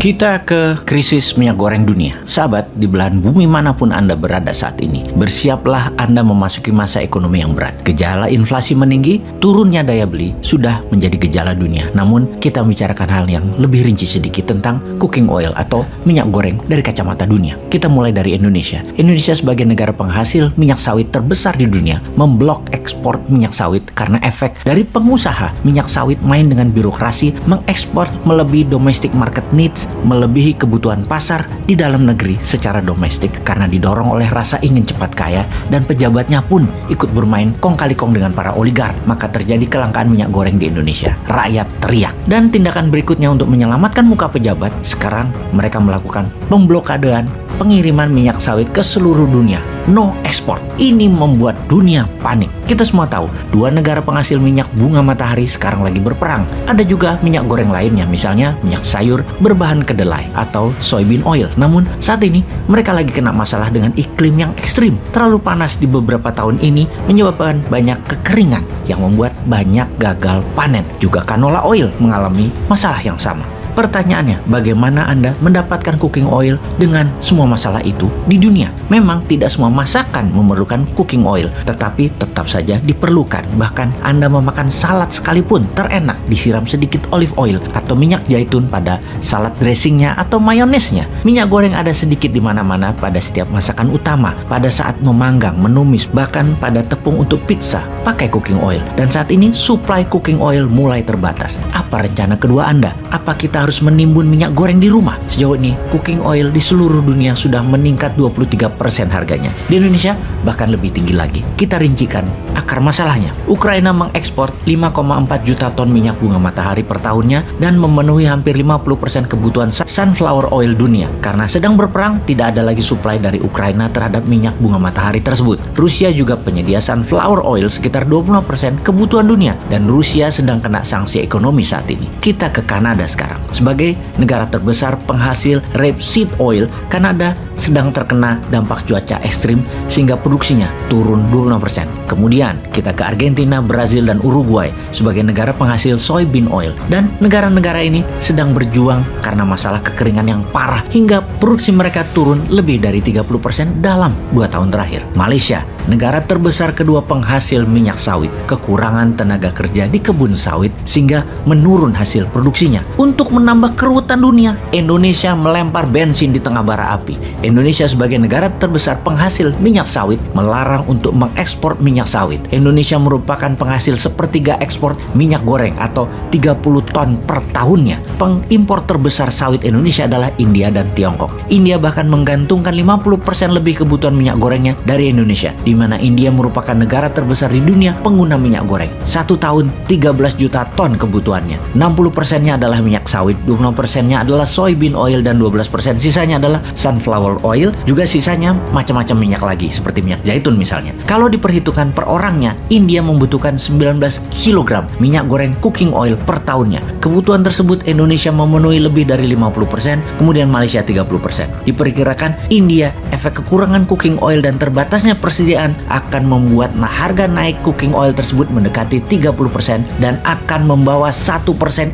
Kita ke krisis minyak goreng dunia. Sahabat, di belahan bumi manapun Anda berada saat ini, bersiaplah Anda memasuki masa ekonomi yang berat. Gejala inflasi meninggi, turunnya daya beli sudah menjadi gejala dunia. Namun, kita membicarakan hal yang lebih rinci sedikit tentang cooking oil atau minyak goreng dari kacamata dunia. Kita mulai dari Indonesia. Indonesia sebagai negara penghasil minyak sawit terbesar di dunia, memblok ekspor minyak sawit karena efek dari pengusaha minyak sawit main dengan birokrasi, mengekspor melebihi domestic market needs, melebihi kebutuhan pasar di dalam negeri secara domestik karena didorong oleh rasa ingin cepat kaya, dan pejabatnya pun ikut bermain kong kali kong dengan para oligark. Maka terjadi kelangkaan minyak goreng di Indonesia. Rakyat teriak. Dan tindakan berikutnya untuk menyelamatkan muka pejabat, sekarang mereka melakukan pemblokadean pengiriman minyak sawit ke seluruh dunia. No export. Ini membuat dunia panik. Kita semua tahu, dua negara penghasil minyak bunga matahari sekarang lagi berperang. Ada juga minyak goreng lainnya, misalnya minyak sayur berbahan kedelai atau soybean oil. Namun saat ini mereka lagi kena masalah dengan iklim yang ekstrim. Terlalu panas di beberapa tahun ini menyebabkan banyak kekeringan yang membuat banyak gagal panen. Juga canola oil mengalami masalah yang sama. Pertanyaannya, bagaimana Anda mendapatkan cooking oil dengan semua masalah itu di dunia? Memang tidak semua masakan memerlukan cooking oil, tetapi tetap saja diperlukan. Bahkan Anda memakan salad sekalipun terenak disiram sedikit olive oil atau minyak zaitun pada salad dressingnya atau mayonesnya. Minyak goreng ada sedikit di mana-mana pada setiap masakan utama, pada saat memanggang, menumis, bahkan pada tepung untuk pizza pakai cooking oil. Dan saat ini supply cooking oil mulai terbatas. Apa rencana kedua Anda? Apa kita harus menimbun minyak goreng di rumah? Sejauh ini, cooking oil di seluruh dunia sudah meningkat 23% harganya. Di Indonesia, bahkan lebih tinggi lagi. Kita rincikan akar masalahnya. Ukraina mengekspor 5,4 juta ton minyak bunga matahari per tahunnya dan memenuhi hampir 50% kebutuhan sunflower oil dunia. Karena sedang berperang, tidak ada lagi suplai dari Ukraina terhadap minyak bunga matahari tersebut. Rusia juga penyedia sunflower oil sekitar 25% kebutuhan dunia, dan Rusia sedang kena sanksi ekonomi saat ini. Kita ke Kanada sekarang. Sebagai negara terbesar penghasil rapeseed oil, Kanada sedang terkena dampak cuaca ekstrim sehingga produksinya turun 25%. Kemudian kita ke Argentina, Brazil, dan Uruguay sebagai negara penghasil soybean oil. Dan negara-negara ini sedang berjuang karena masalah kekeringan yang parah hingga produksi mereka turun lebih dari 30% dalam 2 tahun terakhir. Malaysia, negara terbesar kedua penghasil minyak sawit, kekurangan tenaga kerja di kebun sawit sehingga menurun hasil produksinya. Untuk menambah keruwetan dunia, Indonesia melempar bensin di tengah bara api. Indonesia sebagai negara terbesar penghasil minyak sawit melarang untuk mengekspor minyak sawit. Indonesia merupakan penghasil sepertiga ekspor minyak goreng atau 30 ton per tahunnya. Pengimpor terbesar sawit Indonesia adalah India dan Tiongkok. India bahkan menggantungkan 50% lebih kebutuhan minyak gorengnya dari Indonesia, di mana India merupakan negara terbesar di dunia pengguna minyak goreng. 1 tahun 13 juta ton kebutuhannya. 60%-nya adalah minyak sawit, 20%-nya adalah soybean oil, dan 12% sisanya adalah sunflower oil. Juga sisanya macam-macam minyak lagi seperti minyak zaitun misalnya. Kalau diperhitungkan per orangnya, India membutuhkan 19 kg minyak goreng cooking oil per tahunnya. Kebutuhan tersebut Indonesia memenuhi lebih dari 50%, kemudian Malaysia 30%. Diperkirakan India efek kekurangan cooking oil dan terbatasnya persediaan akan membuat harga naik cooking oil tersebut mendekati 30% dan akan membawa 1%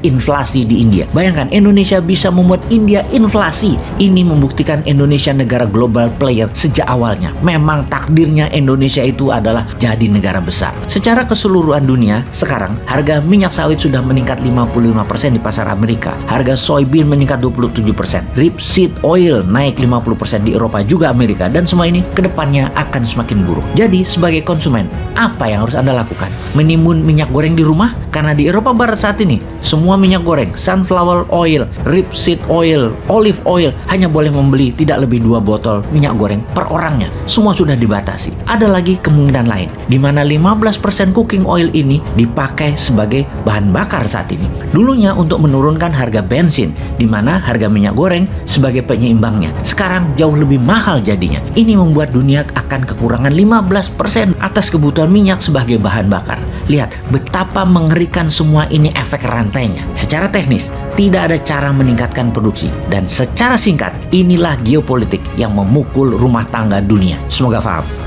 inflasi di India. Bayangkan, Indonesia bisa membuat India inflasi. Ini membuktikan Indonesia negara global player sejak awalnya. Memang takdirnya Indonesia itu adalah jadi negara besar. Secara keseluruhan dunia, sekarang harga minyak sawit sudah meningkat 55% di pasar Amerika. Harga soybean meningkat 27%. Rapeseed oil naik 50% di Eropa juga Amerika, dan semua ini kedepannya akan semakin buruk. Jadi sebagai konsumen, apa yang harus Anda lakukan? Menimbun minyak goreng di rumah? Karena di Eropa Barat saat ini, semua minyak goreng, sunflower oil, rapeseed oil, olive oil hanya boleh membeli tidak lebih 2 botol minyak goreng per orangnya. Semua sudah dibatasi. Ada lagi kemungkinan lain, di mana 15% cooking oil ini dipakai sebagai bahan bakar saat ini. Dulunya untuk menurunkan harga bensin, di mana harga minyak goreng sebagai penyeimbangnya. Sekarang jauh lebih mahal jadinya. Ini membuat dunia akan kekurangan 15% atas kebutuhan minyak sebagai bahan bakar. Lihat betapa mengerikan semua ini efek rantainya. Secara teknis, tidak ada cara meningkatkan produksi. Dan secara singkat, inilah geopolitik yang memukul rumah tangga dunia. Semoga paham.